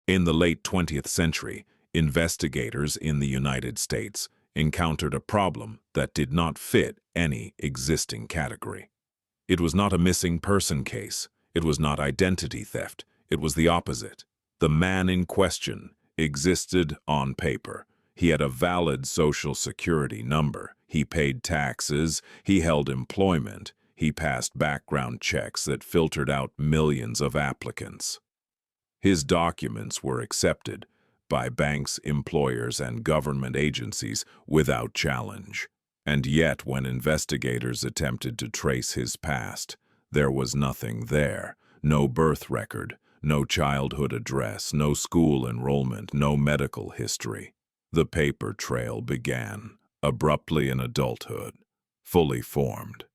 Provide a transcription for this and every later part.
In the late 20th century, investigators in the United States encountered a problem that did not fit any existing category. It was not a missing person case. It was not identity theft. It was the opposite. The man in question existed on paper. He had a valid Social Security number. He paid taxes. He held employment. He passed background checks that filtered out millions of applicants. His documents were accepted by banks, employers, and government agencies without challenge. And yet, when investigators attempted to trace his past, there was nothing there. No birth record, no childhood address, no school enrollment, no medical history. The paper trail began, abruptly in adulthood, fully formed.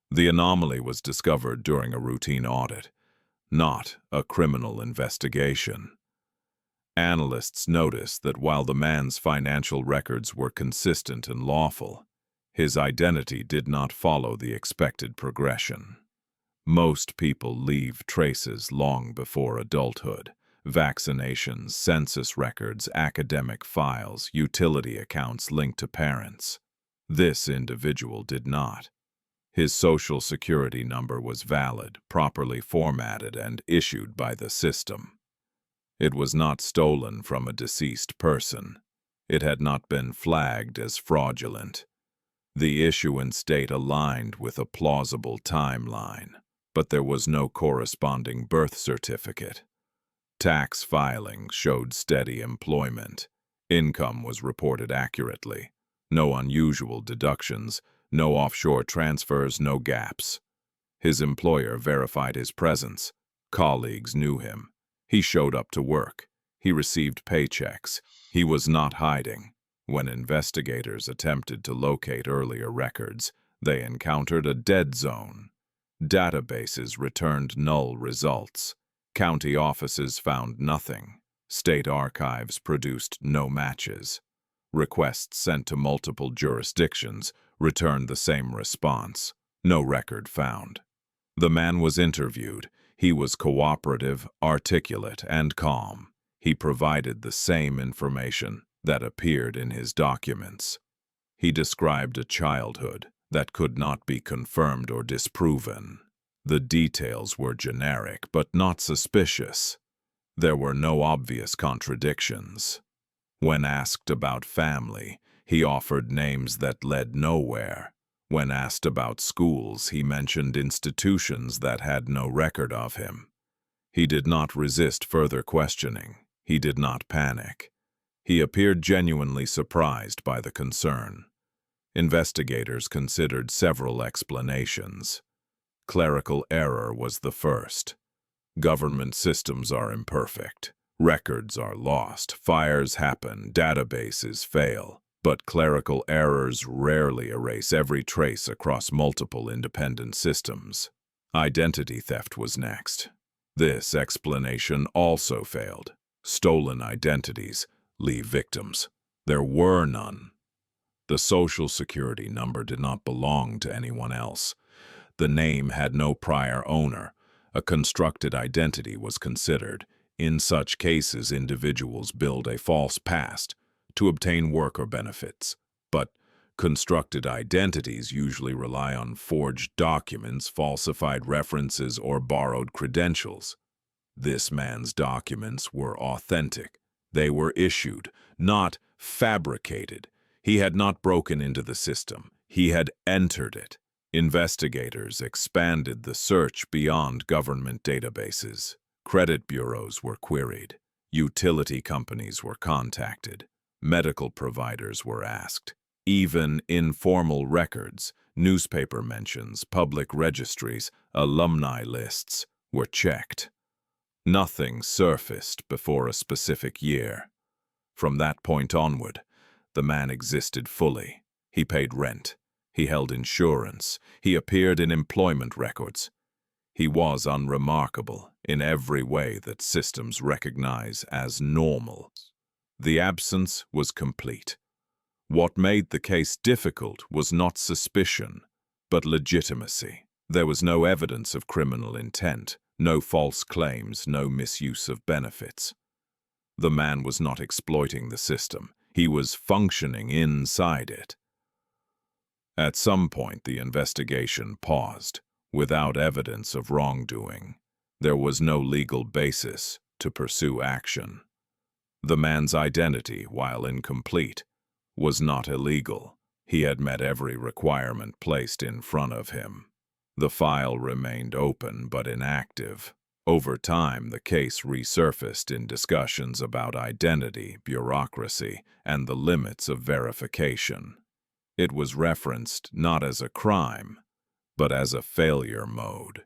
The anomaly was discovered during a routine audit, not a criminal investigation. Analysts noticed that while the man's financial records were consistent and lawful, his identity did not follow the expected progression. Most people leave traces long before adulthood: vaccinations, census records, academic files, utility accounts linked to parents. This individual did not. His Social Security number was valid, properly formatted, and issued by the system. It was not stolen from a deceased person. It had not been flagged as fraudulent. The issuance date aligned with a plausible timeline, but there was no corresponding birth certificate. Tax filings showed steady employment. Income was reported accurately. No unusual deductions, no offshore transfers, no gaps. His employer verified his presence. Colleagues knew him. He showed up to work. He received paychecks. He was not hiding. When investigators attempted to locate earlier records, they encountered a dead zone. Databases returned null results. County offices found nothing. State archives produced no matches. Requests sent to multiple jurisdictions returned the same response: no record found. The man was interviewed. He was cooperative, articulate, and calm. He provided the same information that appeared in his documents. He described a childhood that could not be confirmed or disproven. The details were generic, but not suspicious. There were no obvious contradictions. When asked about family, he offered names that led nowhere. When asked about schools, he mentioned institutions that had no record of him. He did not resist further questioning. He did not panic. He appeared genuinely surprised by the concern. Investigators considered several explanations. Clerical error was the first. Government systems are imperfect. Records are lost. Fires happen. Databases fail. But clerical errors rarely erase every trace across multiple independent systems. Identity theft was next. This explanation also failed. Stolen identities leave victims. There were none. The Social Security number did not belong to anyone else. The name had no prior owner. A constructed identity was considered. In such cases, individuals build a false past to obtain work or benefits. But constructed identities usually rely on forged documents, falsified references, or borrowed credentials. This man's documents were authentic. They were issued, not fabricated. He had not broken into the system. He had entered it. Investigators expanded the search beyond government databases. Credit bureaus were queried. Utility companies were contacted. Medical providers were asked. Even informal records, newspaper mentions, public registries, alumni lists were checked. Nothing surfaced before a specific year. From that point onward, the man existed fully. He paid rent. He held insurance. He appeared in employment records. He was unremarkable in every way that systems recognize as normal. The absence was complete. What made the case difficult was not suspicion, but legitimacy. There was no evidence of criminal intent, no false claims, no misuse of benefits. The man was not exploiting the system. He was functioning inside it. At some point, the investigation paused, without evidence of wrongdoing. There was no legal basis to pursue action. The man's identity, while incomplete, was not illegal. He had met every requirement placed in front of him. The file remained open but inactive. Over time, the case resurfaced in discussions about identity, bureaucracy, and the limits of verification. It was referenced not as a crime, but as a failure mode,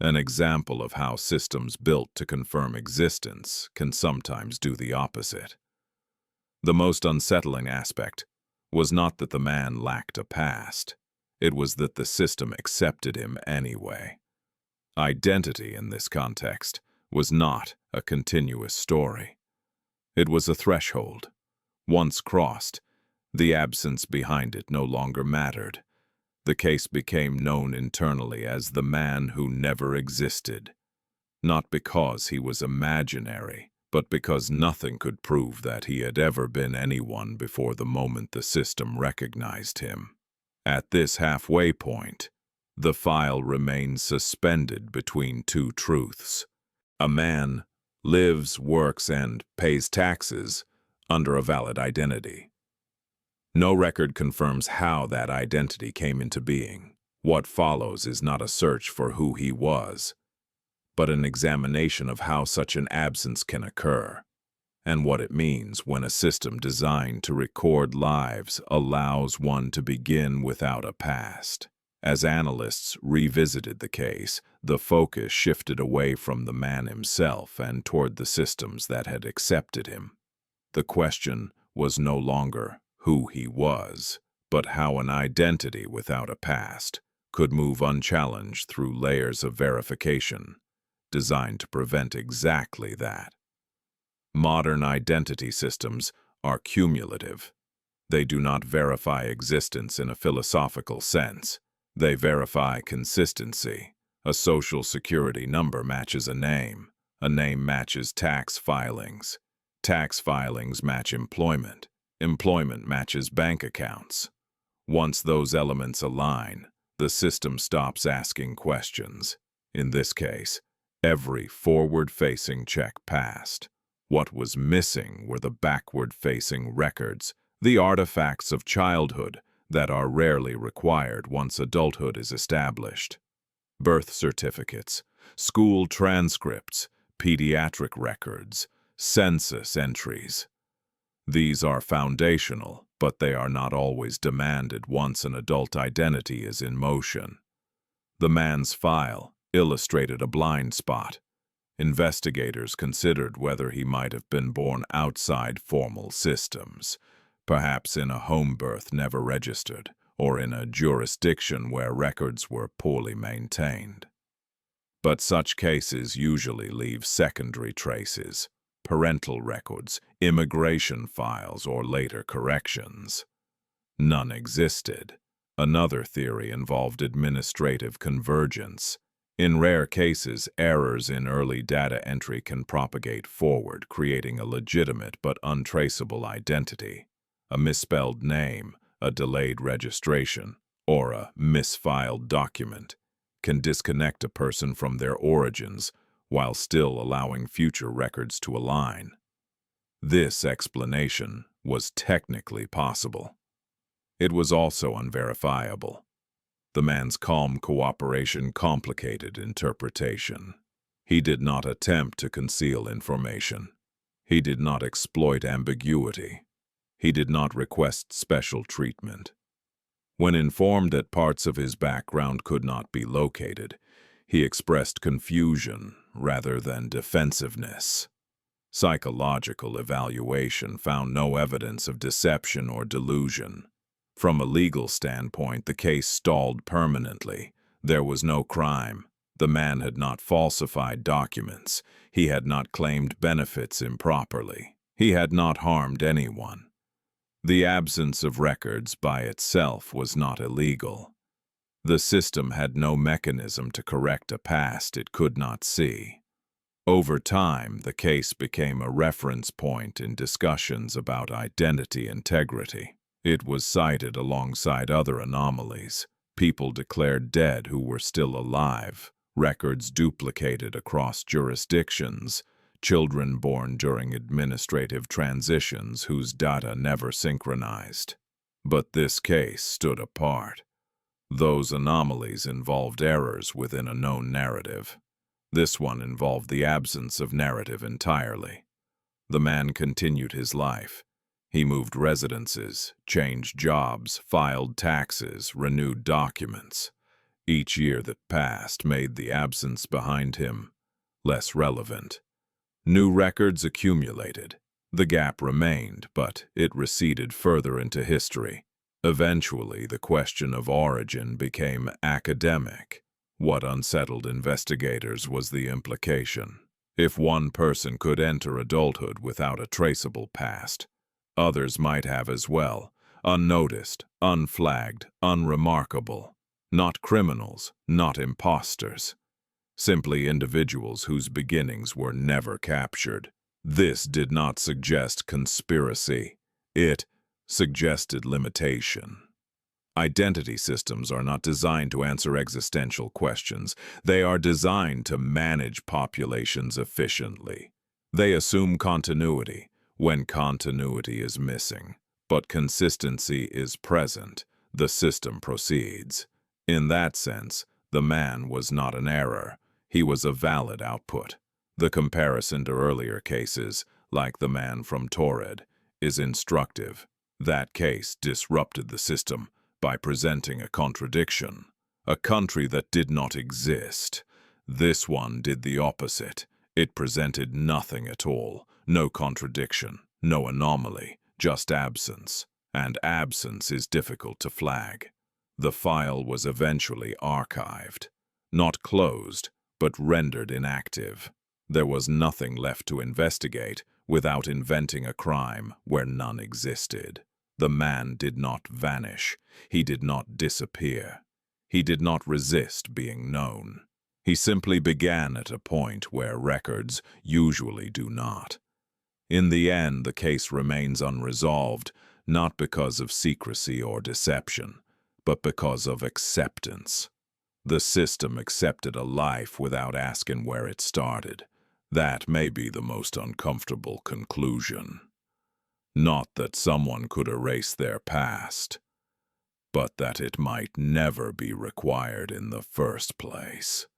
an example of how systems built to confirm existence can sometimes do the opposite. The most unsettling aspect was not that the man lacked a past. It was that the system accepted him anyway. Identity in this context was not a continuous story. It was a threshold. Once crossed, the absence behind it no longer mattered. The case became known internally as the man who never existed, not because he was imaginary, but because nothing could prove that he had ever been anyone before the moment the system recognized him. At this halfway point, the file remains suspended between two truths. A man lives, works, and pays taxes under a valid identity. No record confirms how that identity came into being. What follows is not a search for who he was, but an examination of how such an absence can occur, and what it means when a system designed to record lives allows one to begin without a past. As analysts revisited the case, the focus shifted away from the man himself and toward the systems that had accepted him. The question was no longer who he was, but how an identity without a past could move unchallenged through layers of verification designed to prevent exactly that. Modern identity systems are cumulative. They do not verify existence in a philosophical sense. They verify consistency. A social security number matches a name matches tax filings match employment matches bank accounts. Once those elements align, the system stops asking questions. In this case, every forward-facing check passed. What was missing were the backward-facing records, the artifacts of childhood that are rarely required once adulthood is established. Birth certificates, school transcripts, pediatric records, census entries. These are foundational, but they are not always demanded once an adult identity is in motion. The man's file illustrated a blind spot. Investigators considered whether he might have been born outside formal systems, perhaps in a home birth never registered, or in a jurisdiction where records were poorly maintained. But such cases usually leave secondary traces, parental records, immigration files, or later corrections. None existed. Another theory involved administrative convergence. In rare cases, errors in early data entry can propagate forward, creating a legitimate but untraceable identity. A misspelled name, a delayed registration, or a misfiled document can disconnect a person from their origins while still allowing future records to align. This explanation was technically possible. It was also unverifiable. The man's calm cooperation complicated interpretation. He did not attempt to conceal information. He did not exploit ambiguity. He did not request special treatment. When informed that parts of his background could not be located, he expressed confusion rather than defensiveness. Psychological evaluation found no evidence of deception or delusion. From a legal standpoint, the case stalled permanently. There was no crime. The man had not falsified documents. He had not claimed benefits improperly. He had not harmed anyone. The absence of records by itself was not illegal. The system had no mechanism to correct a past it could not see. Over time, the case became a reference point in discussions about identity integrity. It was cited alongside other anomalies: people declared dead who were still alive, records duplicated across jurisdictions, children born during administrative transitions whose data never synchronized. But this case stood apart. Those anomalies involved errors within a known narrative. This one involved the absence of narrative entirely. The man continued his life. He moved residences, changed jobs, filed taxes, renewed documents. Each year that passed made the absence behind him less relevant. New records accumulated. The gap remained, but it receded further into history. Eventually, the question of origin became academic. What unsettled investigators was the implication. If one person could enter adulthood without a traceable past, others might have as well, unnoticed, unflagged, unremarkable. Not criminals, not imposters. Simply individuals whose beginnings were never captured. This did not suggest conspiracy. It suggested limitation. Identity systems are not designed to answer existential questions. They are designed to manage populations efficiently. They assume continuity when continuity is missing, but consistency is present. The system proceeds. In that sense, the man was not an error. He was a valid output. The comparison to earlier cases, like the man from Torred, is instructive. That case disrupted the system by presenting a contradiction, a country that did not exist. This one did the opposite. It presented nothing at all, no contradiction, no anomaly, just absence. And absence is difficult to flag. The file was eventually archived, not closed, but rendered inactive. There was nothing left to investigate without inventing a crime where none existed. The man did not vanish. He did not disappear. He did not resist being known. He simply began at a point where records usually do not. In the end, the case remains unresolved, not because of secrecy or deception, but because of acceptance. The system accepted a life without asking where it started. That may be the most uncomfortable conclusion. Not that someone could erase their past, but that it might never be required in the first place.